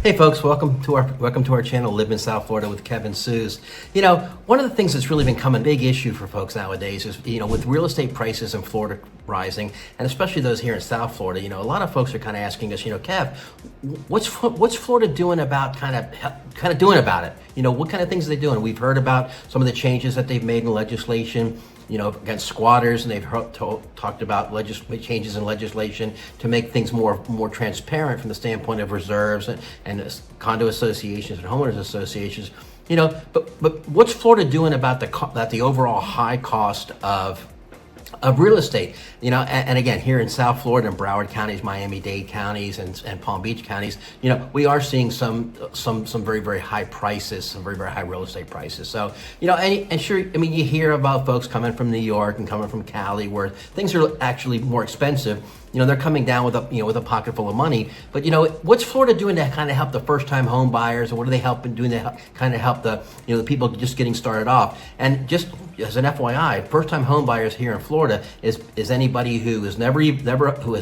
Hey folks, welcome to our channel, Live in South Florida with Kevin Sues. One of the things that's really become a big issue for folks nowadays is, with real estate prices in Florida rising, and especially those here in South Florida, a lot of folks are kind of asking us, Kev, what's Florida doing about kind of doing about it? What kind of things are they doing? We've heard about some of the changes that they've made in legislation, against squatters, and they've talked about changes in legislation to make things more transparent from the standpoint of reserves and condo associations and homeowners associations. But what's Florida doing about the overall high cost of real estate? And again, here in South Florida and Broward counties, Miami-Dade counties, and Palm Beach counties, we are seeing some very, very high prices, some very, very high real estate prices. So, and sure, you hear about folks coming from New York and coming from Cali where things are actually more expensive. They're coming down with a pocket full of money. But what's Florida doing to kind of help the first-time home buyers, and what are they doing to kind of help the the people just getting started off? And just as an FYI, first-time home buyers here in Florida is anybody who has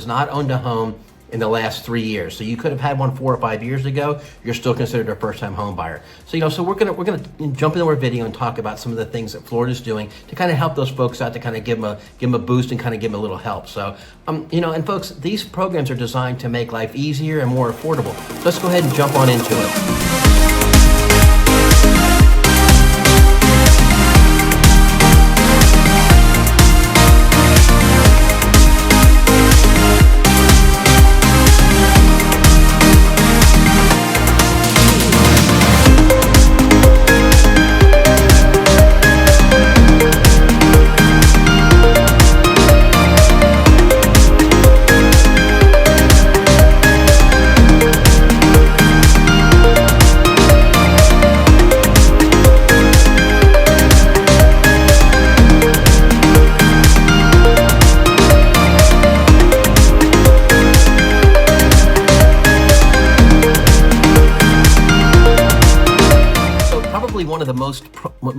not owned a home in the last 3 years. So you could have had one 4 or 5 years ago. You're still considered a first-time home buyer. So so we're gonna jump into our video and talk about some of the things that Florida's doing to kind of help those folks out, to kind of give them a boost and kind of give them a little help. So and folks, these programs are designed to make life easier and more affordable. So let's go ahead and jump on into it.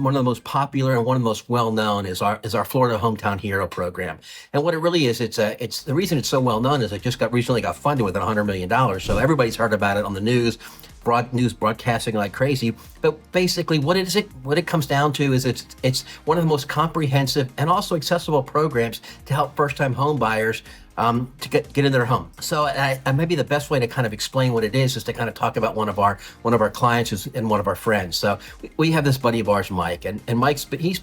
One of the most popular and one of the most well-known is our Florida Hometown Hero program. And what it really is, it's the reason it's so well-known is it just recently got funded with $100 million. So everybody's heard about it on the news broadcasting like crazy. But basically what it comes down to is it's one of the most comprehensive and also accessible programs to help first-time home buyers to get into their home. So maybe the best way to kind of explain what it is to kind of talk about one of our clients and one of our friends. So we have this buddy of ours, Mike, and Mike's he's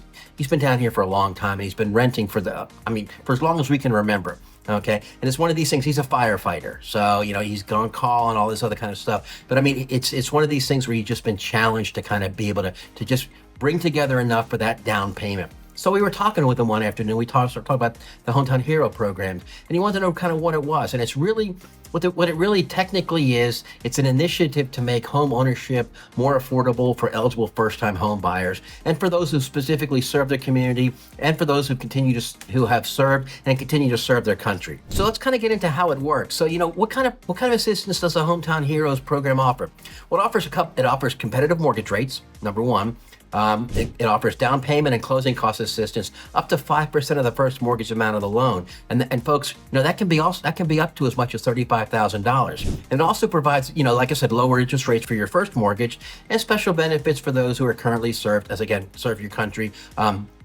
been down here for a long time, and he's been renting for as long as we can remember. Okay, and it's one of these things. He's a firefighter, so he's on call and all this other kind of stuff. But it's one of these things where he's just been challenged to kind of be able to just bring together enough for that down payment. So we were talking with him one afternoon. We started talking about the Hometown Hero program, and he wanted to know kind of what it was. And it's really what it really technically is. It's an initiative to make home ownership more affordable for eligible first-time home buyers, and for those who specifically serve their community, and for those who have served and continue to serve their country. So let's kind of get into how it works. So what kind of assistance does the Hometown Heroes program offer? Well, it offers competitive mortgage rates, number one. It offers down payment and closing cost assistance up to 5% of the first mortgage amount of the loan, and folks, that can be up to as much as $35,000. And it also provides, like I said, lower interest rates for your first mortgage and special benefits for those who are currently serve your country,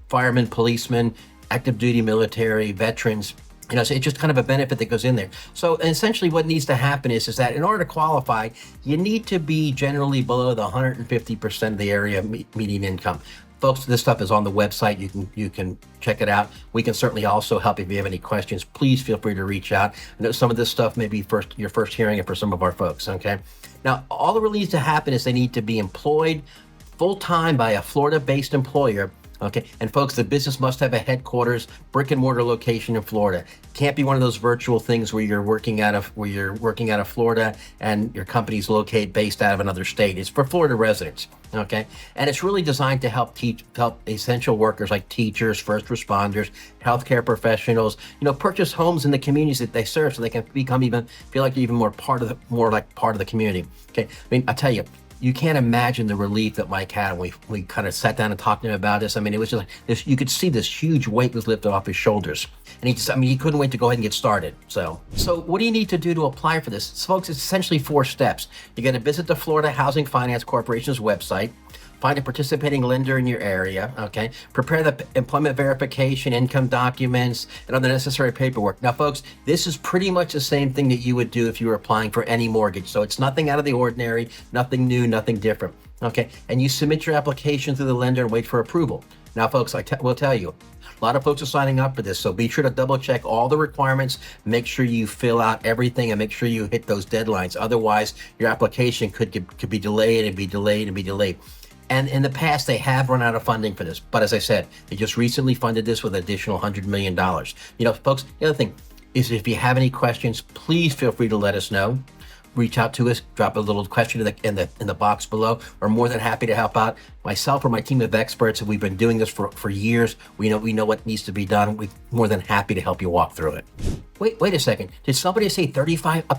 firemen, policemen, active duty military, veterans. So it's just kind of a benefit that goes in there. So essentially what needs to happen is that in order to qualify, you need to be generally below the 150% of the area median income. Folks, this stuff is on the website. You can check it out. We can certainly also help if you have any questions. Please feel free to reach out. I know some of this stuff may be your first hearing it for some of our folks, okay? Now, all that really needs to happen is they need to be employed full-time by a Florida-based employer. Okay, and folks, the business must have a headquarters, brick and mortar location in Florida. Can't be one of those virtual things where you're working out of Florida and your company's based out of another state. It's for Florida residents. Okay, and it's really designed to help essential workers like teachers, first responders, healthcare professionals, purchase homes in the communities that they serve, so they can feel like even more part of the community. Okay, I tell you. you can't imagine the relief that Mike had when we kind of sat down and talked to him about this. I mean, it was just like this, you could see this huge weight was lifted off his shoulders. And he couldn't wait to go ahead and get started. So what do you need to do to apply for this? So, folks, it's essentially 4 steps. You're going to visit the Florida Housing Finance Corporation's website, find a participating lender in your area, okay? Prepare the employment verification, income documents, and other necessary paperwork. Now, folks, this is pretty much the same thing that you would do if you were applying for any mortgage. So it's nothing out of the ordinary, nothing new, nothing different, okay? And you submit your application to the lender and wait for approval. Now, folks, will tell you, a lot of folks are signing up for this, so be sure to double check all the requirements, make sure you fill out everything, and make sure you hit those deadlines. Otherwise, your application could be delayed and be delayed and be delayed. And in the past, they have run out of funding for this. But as I said, they just recently funded this with an additional $100 million. You know, folks, the other thing is if you have any questions, please feel free to let us know. Reach out to us, drop a little question in the box below. We're more than happy to help out. Myself or my team of experts, we've been doing this for years. We know what needs to be done. We're more than happy to help you walk through it. Wait a second. Did somebody say up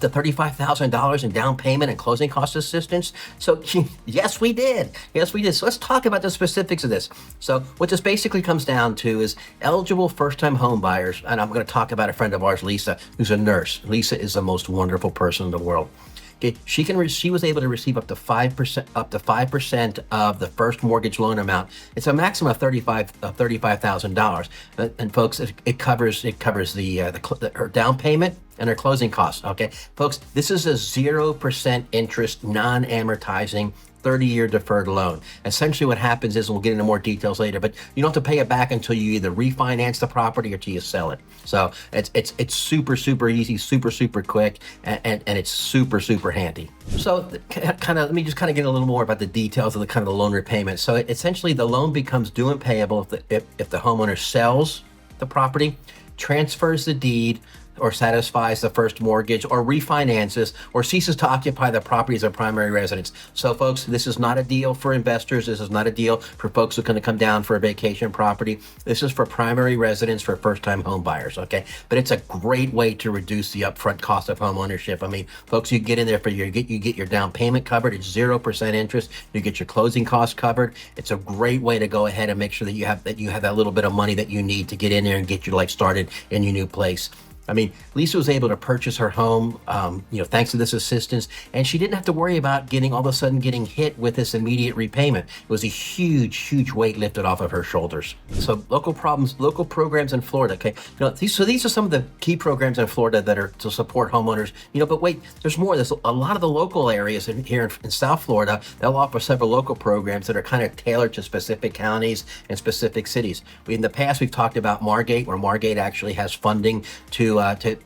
to $35,000 in down payment and closing cost assistance? So yes, we did. So let's talk about the specifics of this. So what this basically comes down to is eligible first-time home buyers, and I'm going to talk about a friend of ours, Lisa, who's a nurse. Lisa is the most wonderful person in the world. Okay, she was able to receive up to 5% of the first mortgage loan amount. It's a maximum of $35,000, and folks, it covers her down payment and her closing costs. Okay, folks, this is a 0% interest, non-amortizing 30-year deferred loan. Essentially what happens is, and we'll get into more details later, but you don't have to pay it back until you either refinance the property or till you sell it. So it's super easy, super quick, and it's super handy. So let me just get a little more about the details of the loan repayment. So essentially the loan becomes due and payable if the homeowner sells the property, transfers the deed, or satisfies the first mortgage, or refinances, or ceases to occupy the property as a primary residence. So folks, this is not a deal for investors. This is not a deal for folks who are going to come down for a vacation property. This is for primary residents, for first-time home buyers, okay? But it's a great way to reduce the upfront cost of home ownership. I mean, folks, you get in there you get your down payment covered. It's 0% interest. You get your closing costs covered. It's a great way to go ahead and make sure that you have that little bit of money that you need to get in there and get your life started in your new place. I mean, Lisa was able to purchase her home, thanks to this assistance, and she didn't have to worry about all of a sudden getting hit with this immediate repayment. It was a huge weight lifted off of her shoulders. So local programs in Florida. Okay, these are some of the key programs in Florida that are to support homeowners. But wait, there's more. There's a lot of the local areas here in South Florida. They'll offer several local programs that are kind of tailored to specific counties and specific cities. In the past, we've talked about Margate, where Margate actually has funding to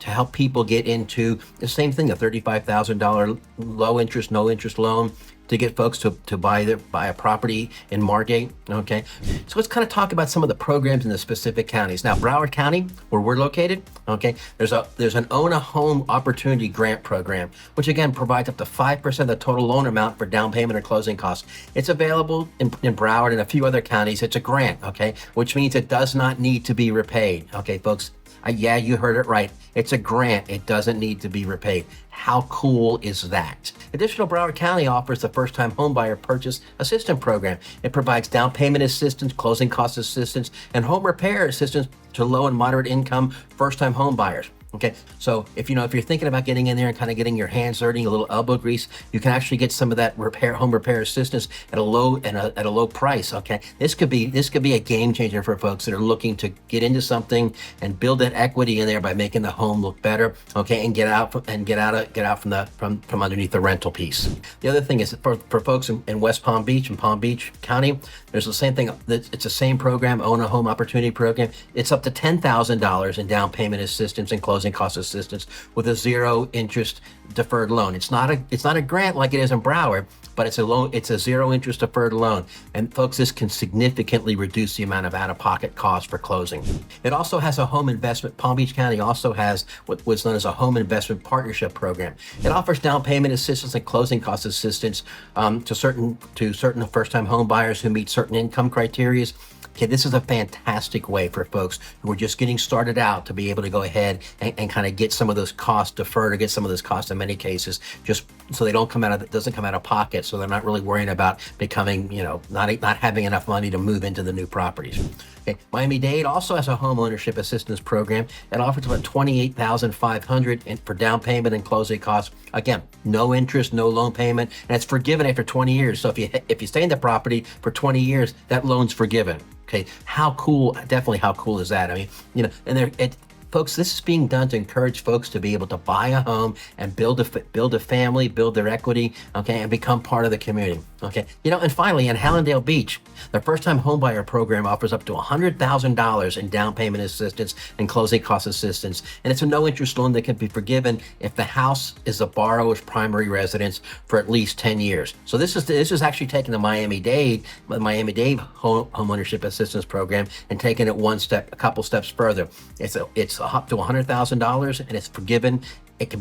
help people get into the same thing, a $35,000 low interest, no interest loan to get folks to buy a property in Margate. Okay, so let's kind of talk about some of the programs in the specific counties. Now, Broward County, where we're located, okay, there's an Own a Home Opportunity Grant Program, which again provides up to 5% of the total loan amount for down payment or closing costs. It's available in Broward and a few other counties. It's a grant, okay, which means it does not need to be repaid. Okay, folks. Yeah, you heard it right. It's a grant. It doesn't need to be repaid. How cool is that? Additional, Broward County offers the first-time homebuyer purchase assistance program. It provides down payment assistance, closing cost assistance, and home repair assistance to low and moderate income first-time home buyers. Okay, so if you're thinking about getting in there and kind of getting your hands dirty, a little elbow grease, you can actually get some of that home repair assistance at a low price. Okay, this could be a game changer for folks that are looking to get into something and build that equity in there by making the home look better. Okay, and get out from underneath the rental piece. The other thing is for folks in West Palm Beach and Palm Beach County, there's the same thing. It's the same program, Own a Home Opportunity Program. It's up to $10,000 in down payment assistance and closing cost assistance with a 0 interest deferred loan. It's not a grant like it is in Broward, but it's a loan. It's a 0 interest deferred loan. And folks, this can significantly reduce the amount of out-of-pocket costs for closing. It also has a home investment. Palm Beach County also has what's known as a home investment partnership program. It offers down payment assistance and closing cost assistance to certain first-time home buyers who meet certain income criteria. Okay, this is a fantastic way for folks who are just getting started out to be able to go ahead and kind of get some of those costs deferred, or get some of those costs in many cases, just so they don't come out of, it doesn't come out of pocket. So they're not really worrying about becoming, not having enough money to move into the new properties. Okay. Miami-Dade also has a home ownership assistance program. It offers about $28,500 for down payment and closing costs. Again, no interest, no loan payment, and it's forgiven after 20 years. So if you stay in the property for 20 years, that loan's forgiven. Okay, how cool? Definitely, how cool is that? I mean, and folks, this is being done to encourage folks to be able to buy a home and build a family, build their equity, okay, and become part of the community, okay. And finally, in Hallandale Beach, the first-time homebuyer program offers up to $100,000 in down payment assistance and closing cost assistance, and it's a no-interest loan that can be forgiven if the house is the borrower's primary residence for at least 10 years. So this is actually taking the Miami-Dade home ownership assistance program and taking it a couple steps further. It's up to $100,000, and it's forgiven. It can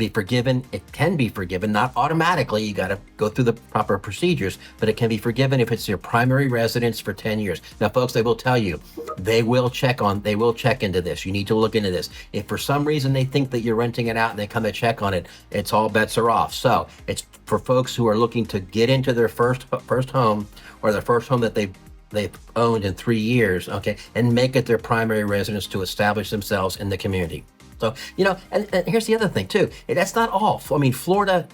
be forgiven, not automatically. You got to go through the proper procedures, but it can be forgiven if it's your primary residence for 10 years. Now, folks, they will tell you, they will check into this. You need to look into this. If for some reason they think that you're renting it out and they come to check on it, it's all bets are off. So it's for folks who are looking to get into their first home, or their first home that they've owned in 3 years, okay, and make it their primary residence to establish themselves in the community. So, and here's the other thing too. That's not all. I mean, Florida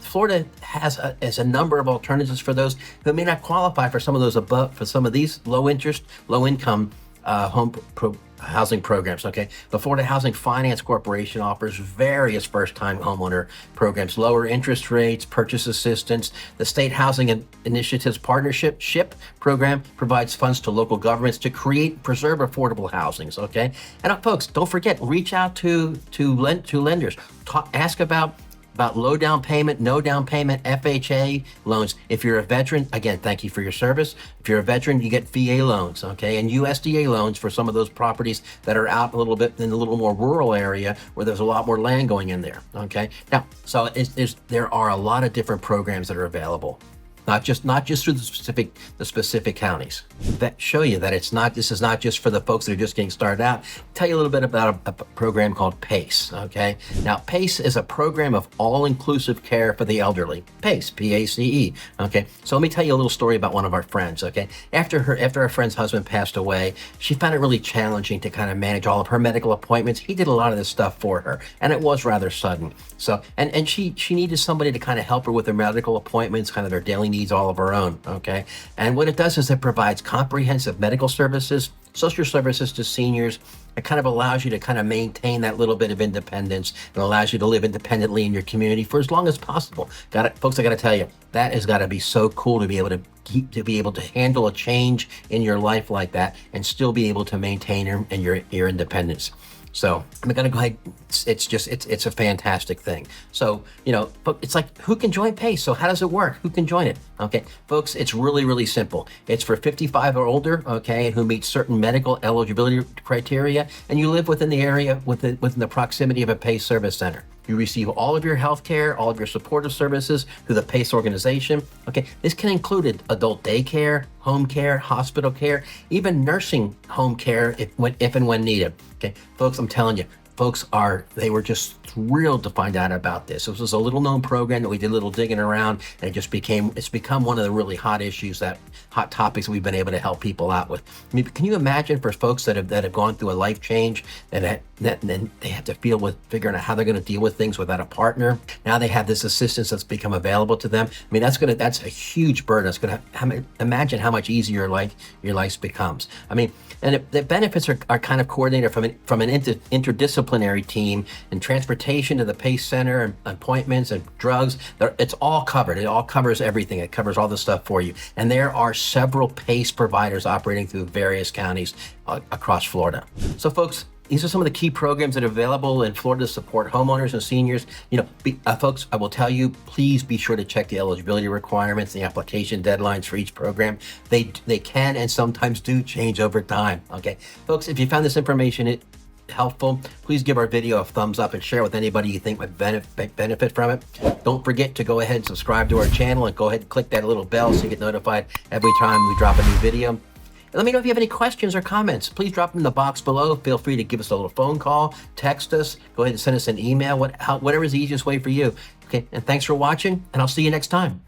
has a number of alternatives for those who may not qualify for some of these low income housing programs, okay? The Florida Housing Finance Corporation offers various first-time homeowner programs, lower interest rates, purchase assistance. The State Housing Initiatives Partnership SHIP program provides funds to local governments to preserve affordable housings, okay? And folks, don't forget, reach out to lenders. Ask about low down payment, no down payment, FHA loans. If you're a veteran, again, thank you for your service. If you're a veteran, you get VA loans, okay, and USDA loans for some of those properties that are out a little bit in a little more rural area where there's a lot more land going in there, okay. Now, so there are a lot of different programs that are available. Not just through the specific counties, that show you that this is not just for the folks that are just getting started out. Tell you a little bit about a program called PACE, okay? Now, PACE is a program of all-inclusive care for the elderly. PACE, P-A-C-E, okay? So let me tell you a little story about one of our friends, okay? After our friend's husband passed away, she found it really challenging to kind of manage all of her medical appointments. He did a lot of this stuff for her, and it was rather sudden. So, and she needed somebody to kind of help her with her medical appointments, kind of her daily needs all of her own, okay? And what it does is it provides comprehensive medical services, social services to seniors. It kind of allows you to kind of maintain that little bit of independence, and allows you to live independently in your community for as long as possible. Folks, I got to tell you, that has got to be so cool to be able to handle a change in your life like that and still be able to maintain your independence. So I'm going to go ahead. It's a fantastic thing. So, but it's like, who can join PACE? So how does it work? Who can join it? Okay, folks, it's really, really simple. It's for 55 or older, okay, who meet certain medical eligibility criteria, and you live within the area, within the proximity of a PACE service center. You receive all of your health care, all of your supportive services through the PACE organization. Okay, this can include adult daycare, home care, hospital care, even nursing home care if and when needed. Okay, folks, I'm telling you, they were just thrilled to find out about this. This was a little known program that we did a little digging around, and it's become one of the really hot topics we've been able to help people out with. I mean, can you imagine for folks that have gone through a life change and then they have to figuring out how they're going to deal with things without a partner? Now they have this assistance that's become available to them. I mean, that's a huge burden. It's going to imagine how much easier your life becomes. I mean, and the benefits are kind of coordinated from an interdisciplinary team, and transportation to the PACE center, and appointments and drugs. It's all covered. It all covers everything. It covers all the stuff for you. And there are several PACE providers operating through various counties across Florida. So, folks, these are some of the key programs that are available in Florida to support homeowners and seniors. Folks, I will tell you, please be sure to check the eligibility requirements, the application deadlines for each program. They can and sometimes do change over time. Okay, folks, if you found this information helpful, please give our video a thumbs up and share with anybody you think would benefit from it. Don't forget to go ahead and subscribe to our channel, and go ahead and click that little bell so you get notified every time we drop a new video. Let me know if you have any questions or comments. Please drop them in the box below. Feel free to give us a little phone call, text us, go ahead and send us an email, whatever is the easiest way for you. Okay, and thanks for watching, and I'll see you next time.